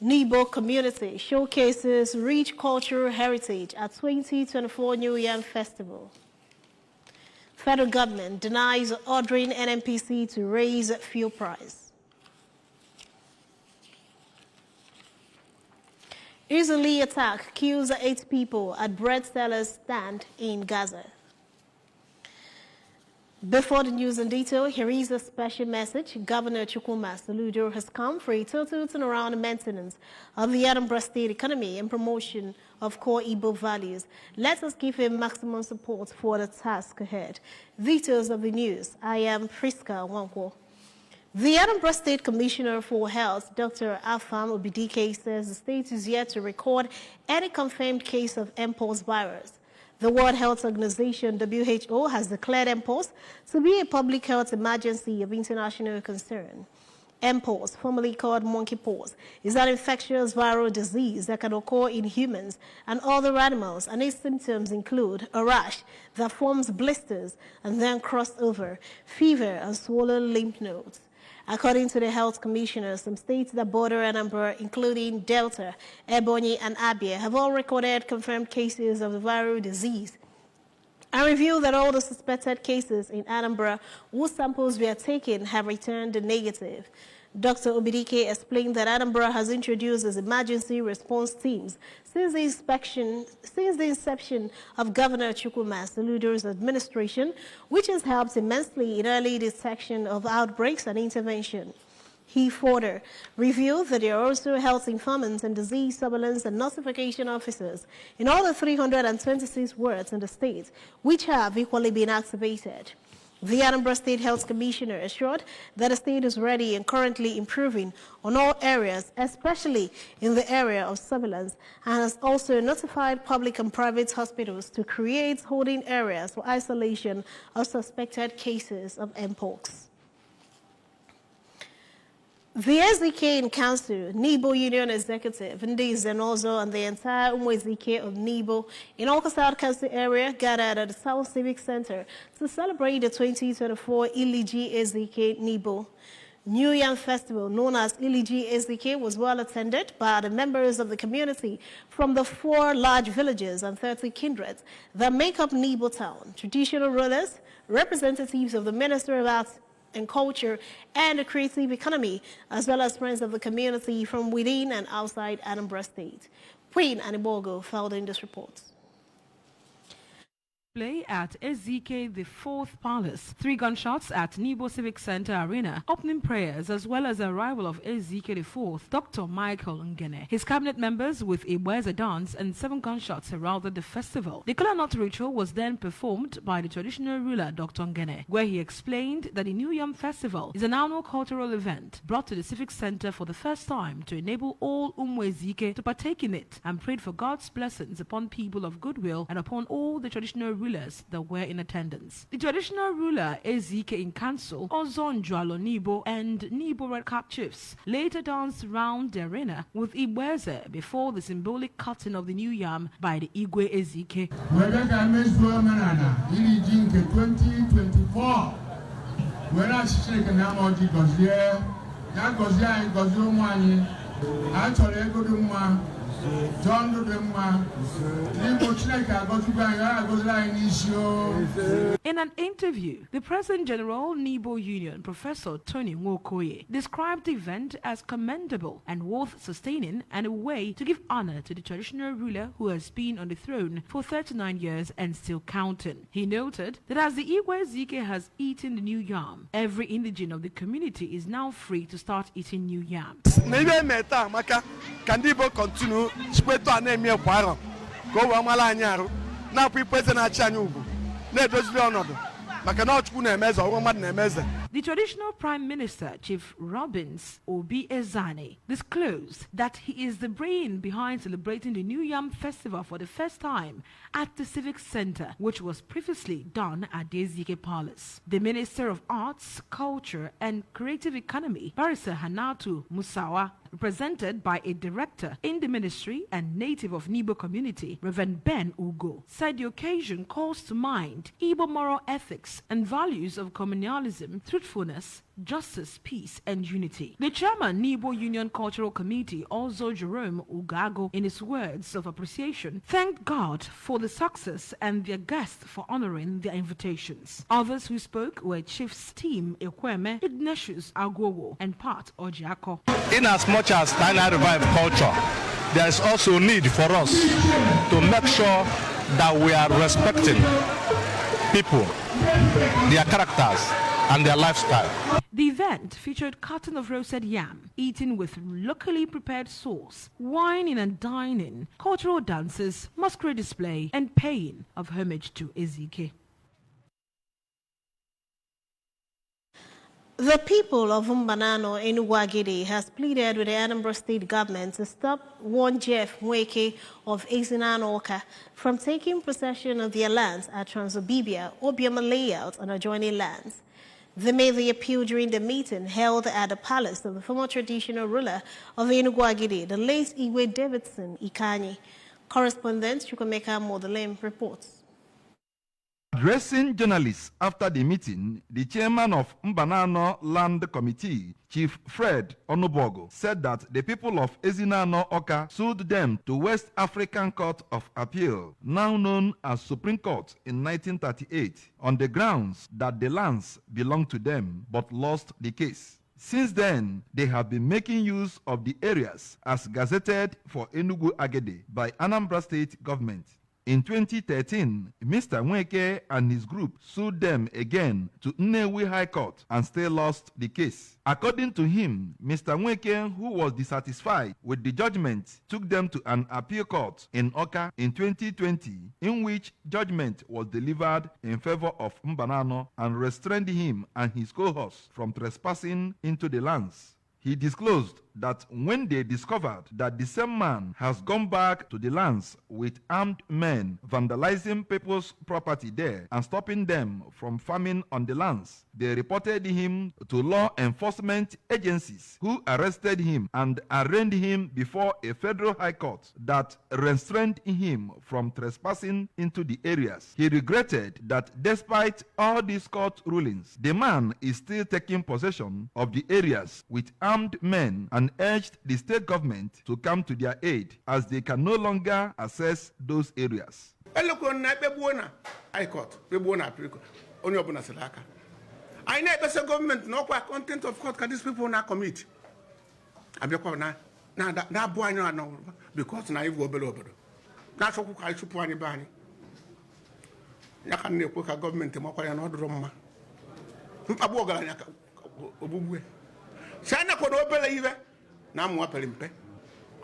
Nibo community showcases rich cultural heritage at 2024 New Yam Festival. Federal government denies ordering NNPC to raise fuel price. Israeli attack kills 8 people at bread sellers stand in Gaza. Before the news in detail, here is a special message. Governor Chukwuma Soludo has come for a total turnaround and maintenance of the Anambra State economy and promotion of core Igbo values. Let us give him maximum support for the task ahead. Details of the news. I am Priska Wankwo. The Anambra State Commissioner for Health, Dr. Afam Obidike, says the state is yet to record any confirmed case of Mpox virus. The World Health Organization, WHO, has declared Mpox to be a public health emergency of international concern. Mpox, formerly called monkeypox, is an infectious viral disease that can occur in humans and other animals, and its symptoms include a rash that forms blisters and then cross over, fever, and swollen lymph nodes. According to the health commissioner, some states that border Anambra, including Delta, Ebonyi, and Abia, have all recorded confirmed cases of the viral disease. I revealed that all the suspected cases in Anambra whose samples were taken have returned negative. Dr. Obidike explained that Anambra has introduced its emergency response teams since the inception of Governor Chukwuma Soludo's administration, which has helped immensely in early detection of outbreaks and intervention. He further revealed that there are also health informants and disease surveillance and notification officers in all the 326 wards in the state, which have equally been activated. The Anambra State Health Commissioner assured that the state is ready and currently improving on all areas, especially in the area of surveillance, and has also notified public and private hospitals to create holding areas for isolation of suspected cases of Mpox. The SDK in Council, Nibo Union Executive, Ndiz Zenozo, and the entire SDK of Nibo in Awka South Council area gathered at the South Civic Center to celebrate the 2024 Iliji SDK Nibo New Yam Festival, known as Iliji SDK, was well attended by the members of the community from the 4 large villages and 30 kindreds that make up Nibo town, traditional rulers, representatives of the Ministry of Arts and Culture and the creative economy, as well as friends of the community from within and outside Anambra State. Queen Anibogo filed in this report. Play at SZK the 4th Palace, 3 gunshots at Nibo Civic Center Arena, opening prayers, as well as the arrival of SZK the 4th, Dr. Michael Ngene. His cabinet members with a Weza dance and 7 gunshots heralded the festival. The Kola Nut ritual was then performed by the traditional ruler, Dr. Ngene, where he explained that the New Yam Festival is an annual cultural event brought to the Civic Center for the first time to enable all SZK to partake in it, and prayed for God's blessings upon people of goodwill and upon all the traditional rulers that were in attendance. The traditional ruler SZK in Council, Ozon Jualo Nibo, and Nibo Red Cap chiefs later danced round the arena with Ibweze before the symbolic cutting of the new yam by the Igwe SZK. 2024. When I shake an emoji goes here, that goes here, it goes home. Actually, I go to my John in an interview, the President General Nibo Union, Professor Tony Nwokoye, described the event as commendable and worth sustaining and a way to give honor to the traditional ruler who has been on the throne for 39 years and still counting. He noted that as the Igwe SZK has eaten the new yam, every indigene of the community is now free to start eating new yam. Can Nibo continue spread to an emir power? Go Malanyaro. Now people say na Chanubu. Ne does Leonardo. The traditional Prime Minister, Chief Robbins Obi Ezane, disclosed that he is the brain behind celebrating the New Yam Festival for the first time at the Civic Center, which was previously done at the SZK Palace. The Minister of Arts, Culture and Creative Economy, Barrister Hanatu Musawa, represented by a director in the ministry and native of Nibo community, Reverend Ben Ugo, said the occasion calls to mind Igbo moral ethics and values of communalism, truthfulness, justice, peace, and unity. The chairman, Nibo Union Cultural Committee, also Jerome Ugago, in his words of appreciation, thanked God for the success and their guests for honoring their invitations. Others who spoke were Chiefs Team Ekweme, Ignatius Agwowo, and Pat Ojiako. In as much as Tana revive culture, there is also need for us to make sure that we are respecting people, their characters, and their lifestyle. The event featured cutting of roasted yam, eaten with locally prepared sauce, wining and dining, cultural dances, masquerade display, and paying of homage to Ezike. The people of Mbanano in Uwagidi has pleaded with the Edinburgh State Government to stop one Jeff Mweke of Ezinano Oka from taking possession of their lands at Transobibia, Obiama layout and adjoining lands. They made the appeal during the meeting held at the palace of the former traditional ruler of Enugu-Agidi, the late Iwe Davidson Ikanyi. Correspondent Chukwemeka Modelim reports. Addressing journalists after the meeting, the chairman of Mbanano Land Committee, Chief Fred Onubogo, said that the people of Ezinano Oka sued them to West African Court of Appeal, now known as Supreme Court, in 1938, on the grounds that the lands belonged to them but lost the case. Since then, they have been making use of the areas as gazetted for Enugu-Agede by Anambra State government. In 2013, Mr. Mweke and his group sued them again to Nnewi High Court and still lost the case. According to him, Mr. Mweke, who was dissatisfied with the judgment, took them to an appeal court in Oka in 2020, in which judgment was delivered in favor of Mbanano and restrained him and his cohorts from trespassing into the lands. He disclosed that when they discovered that the same man has gone back to the lands with armed men vandalizing people's property there and stopping them from farming on the lands, they reported him to law enforcement agencies who arrested him and arraigned him before a federal high court that restrained him from trespassing into the areas. He regretted that despite all these court rulings, the man is still taking possession of the areas with armed men and urged the state government to come to their aid as they can no longer access those areas. I know the government no content of court can these people not commit. Now boy no because now you go below. That's what I should put anybody. You can never government more than another room. Sana ko do bele iwe na mo apelimpe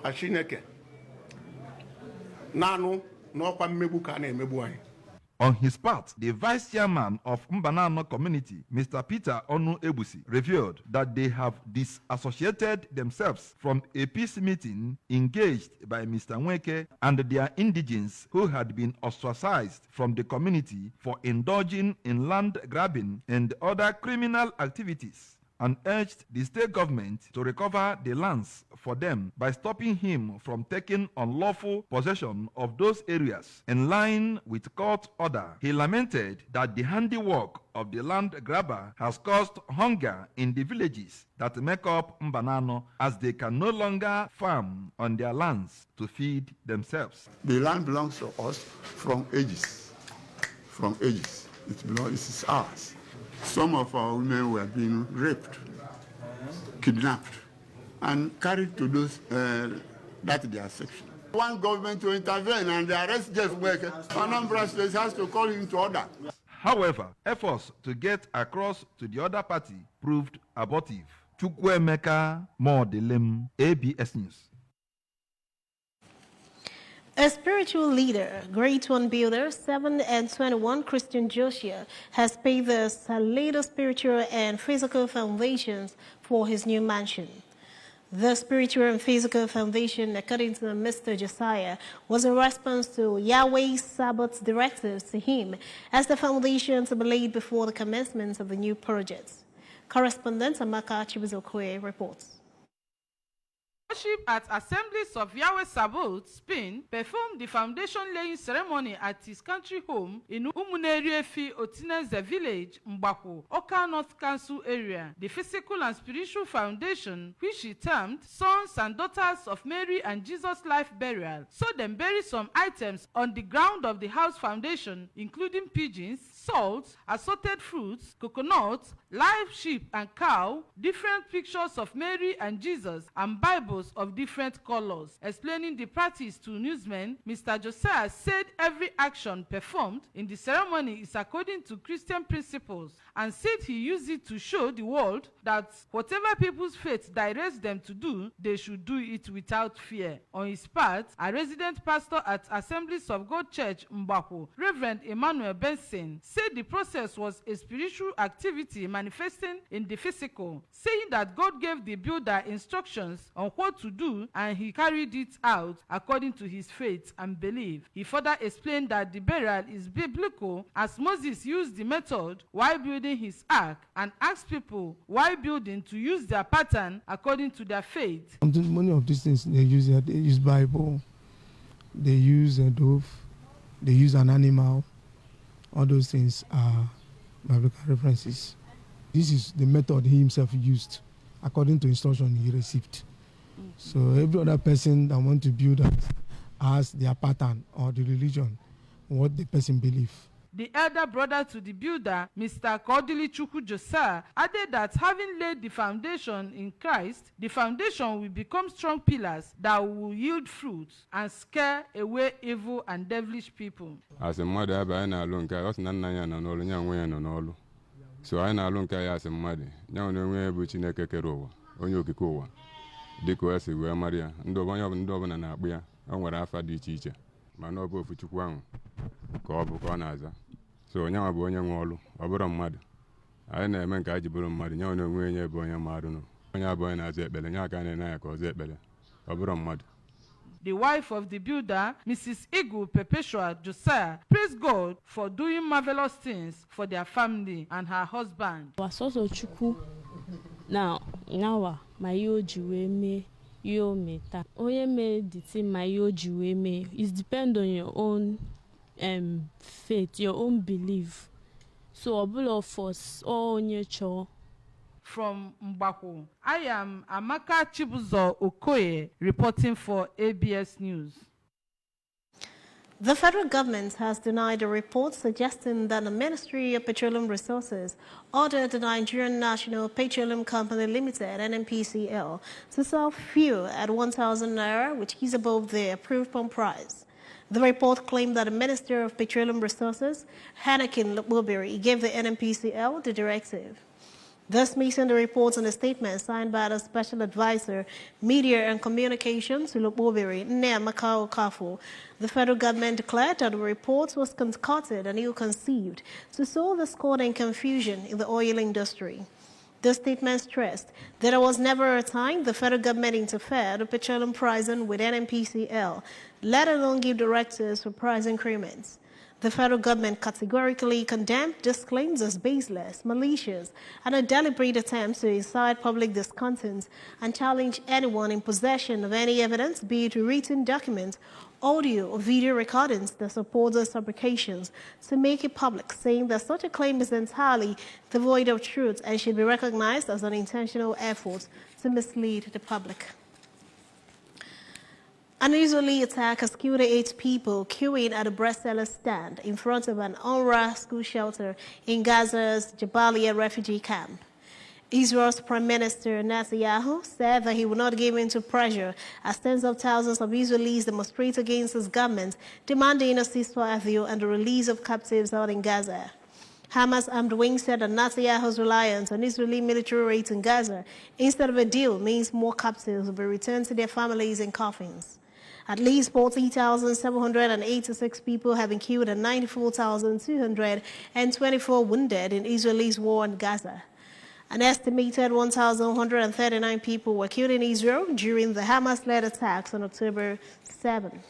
ashineke nanu no kwa mmebu ka na emebu anyị. On his part, the vice chairman of Mbanano community, Mr. Peter Onu Ebusi, revealed that they have disassociated themselves from a peace meeting engaged by Mr. Mweke and their indigents who had been ostracized from the community for indulging in land grabbing and other criminal activities, and urged the state government to recover the lands for them by stopping him from taking unlawful possession of those areas in line with court order. He lamented that the handiwork of the land grabber has caused hunger in the villages that make up Mbanano as they can no longer farm on their lands to feed themselves. The land belongs to us from ages. From ages. It is ours. Some of our women were being raped, kidnapped, and carried to those that their section. One government to intervene and they arrest Jeff Mweke. Anambra State has to call him to order. However, efforts to get across to the other party proved abortive. Chukwemeka Modelim, ABS News. A spiritual leader, Great One Builder, 7 and 21, Christian Joshua, has paid the latest spiritual and physical foundations for his new mansion. The spiritual and physical foundation, according to Mr. Josiah, was a response to Yahweh's Sabbath directives to him as the foundations were laid before the commencement of the new projects. Correspondent Amaka Chibuzokoe reports. Worship at Assemblies of Yahweh Sabaoth, Spain, performed the foundation-laying ceremony at his country home in Umuneri-Efi Otineze village, Mbakwu, Oka North Council area. The physical and spiritual foundation, which he termed Sons and Daughters of Mary and Jesus Life Burial, so them bury some items on the ground of the house foundation, including pigeons, salt, assorted fruits, coconuts, live sheep and cow, different pictures of Mary and Jesus, and Bibles of different colors. Explaining the practice to newsmen, Mr. Josiah said every action performed in the ceremony is according to Christian principles, and said he used it to show the world that whatever people's faith directs them to do, they should do it without fear. On his part, a resident pastor at Assemblies of God Church, Mbakwu, Reverend Emmanuel Benson, said the process was a spiritual activity manifesting in the physical, saying that God gave the builder instructions on what to do, and he carried it out according to his faith and belief. He further explained that the burial is biblical, as Moses used the method while building his ark, and asked people while building to use their pattern according to their faith. Many of these things they use Bible, they use a dove, they use an animal. All those things are biblical references. This is the method he himself used according to instruction he received. So every other person that want to build that has their pattern or the religion, what the person believes. The elder brother to the builder, Mr. Kodili Chukwu Josiah, added that having laid the foundation in Christ, the foundation will become strong pillars that will yield fruit and scare away evil and devilish people. As a mother, I know long I was not no young way no. So I know long as a mother, young way which in a kekerowa, on your kikowa. Diko esi wee Maria, ndị ọbụla na-akpụ ya, o nwere afa dị iche iche, mana ọ bụ ofu Chukwu ahụ ka ọ bụ ka ọ na-aza. So onye nwa bụ onye nwe ọlụ, ọ bụrụ mmadụ. Anyị na-eme nke anyị ji bụrụ mmadụ, nye onye onwe onye bụ onye mmadụ nọ. Onye abụ onye na-aza ekpere, nye aka na-ene ya ka ọ zaa ekpere. Ọ bụrụ mmadụ. The wife of the builder, Mrs. Igu Perpetua Josiah, praised God for doing marvelous things for their family and her husband. Wasoso Chukwu na nyawa ma yo jiwe me yo meta. Onye me diti ma yo jiwe me. It depends on your own faith, your own belief. So obula of us all onye cho. From Mbakwu, I am Amaka Chibuzo Okoye reporting for ABS News. The federal government has denied a report suggesting that the Ministry of Petroleum Resources ordered the Nigerian National Petroleum Company Limited, NNPCL, to sell fuel at 1,000 naira, which is above the approved pump price. The report claimed that the Minister of Petroleum Resources, Hanakin Lububiri, gave the NNPCL the directive. Thus meeting the reports in a statement signed by the Special Advisor, Media and Communications, Lububiri, Nea Makao Kafu, the federal government declared that the report was concocted and ill-conceived to sow discord and confusion in the oil industry. The statement stressed that there was never a time the federal government interfered with petroleum pricing with NNPCL, let alone give directives for price increments. The federal government categorically condemned these claims as baseless, malicious, and a deliberate attempt to incite public discontent and challenge anyone in possession of any evidence, be it written documents, audio or video recordings that support those fabrications, to make it public, saying that such a claim is entirely devoid of truth and should be recognized as an intentional effort to mislead the public. An Israeli attack has killed 8 people queuing at a bread seller stand in front of an UNRWA school shelter in Gaza's Jabalia refugee camp. Israel's Prime Minister Netanyahu said that he would not give in to pressure as tens of thousands of Israelis demonstrate against his government, demanding a ceasefire deal and the release of captives out in Gaza. Hamas armed wing said that Netanyahu's reliance on Israeli military raids in Gaza instead of a deal means more captives will be returned to their families in coffins. At least 40,786 people have been killed and 94,224 wounded in Israel's war in Gaza. An estimated 1,139 people were killed in Israel during the Hamas-led attacks on October 7.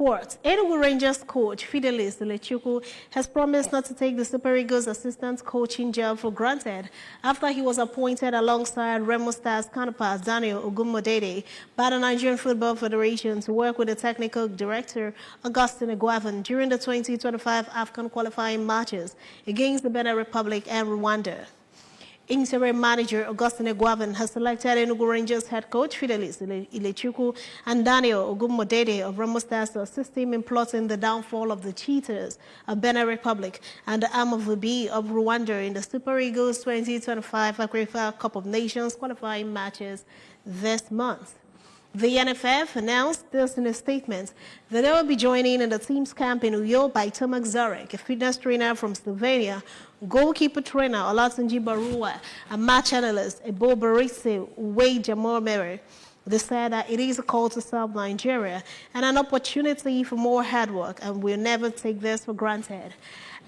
Sports. Enugu Rangers coach Fidelis Ilechukwu has promised not to take the Super Eagles assistant coaching job for granted after he was appointed alongside Remo Stars counterpart Daniel Ogunmodede by the Nigerian Football Federation to work with the technical director Augustine Eguavoen during the 2025 AFCON qualifying matches against the Benin Republic and Rwanda. Interim manager Augustine Eguavoen has selected Enugu Rangers head coach Fidelis Ilechukwu and Daniel Ogunmodede of Remo Stars to assist him in plotting the downfall of the Cheetahs of Benin Republic and the Amavubi of Rwanda in the Super Eagles 2025 Africa Cup of Nations qualifying matches this month. The NFF announced this in a statement that they will be joining in the team's camp in Uyo by Tomac Zarek, a fitness trainer from Slovenia, goalkeeper trainer Olatunji Barua, and match analyst Ebo Barise Wade Jamor. They said that it is a call to serve Nigeria and an opportunity for more hard work, and we'll never take this for granted.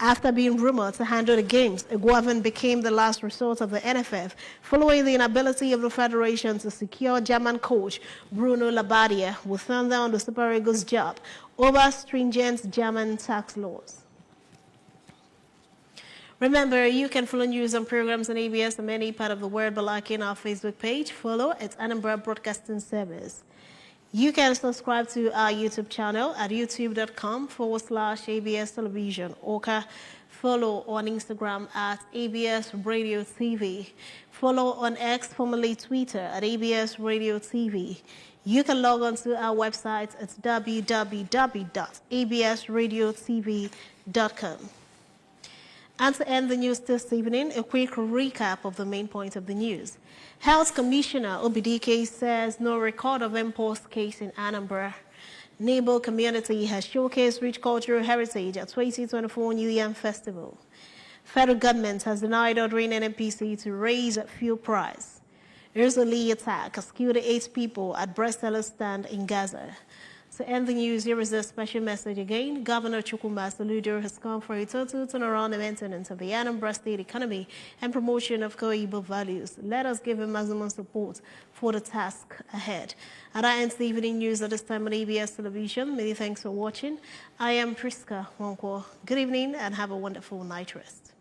After being rumored to handle the games, Eguavoen became the last resort of the NFF following the inability of the Federation to secure German coach Bruno Labbadia, who turned down the Super Eagles job over stringent German tax laws. Remember, you can follow news and programs on ABS and any part of the world by liking our Facebook page. Follow at Anambra Broadcasting Service. You can subscribe to our YouTube channel at youtube.com/ABS Television. Or follow on Instagram at ABS Radio TV. Follow on X, formerly Twitter, at ABS Radio TV. You can log on to our website at www.absradiotv.com. And to end the news this evening, a quick recap of the main points of the news. Health Commissioner Obidike says no record of impost case in Anambra. Nebo community has showcased rich cultural heritage at 2024 New Yam Festival. Federal government has denied ordering NNPC to raise fuel price. Israeli attack has killed 8 people at breast seller stand in Gaza. To end the news, here is a special message again. Governor Chukwuma Soludo has come for a total turnaround and maintenance of the Anambra State economy and promotion of core Igbo values. Let us give him maximum support for the task ahead. And that ends the evening news at this time on ABS Television. Many thanks for watching. I am Priska Wonkwo. Good evening and have a wonderful night rest.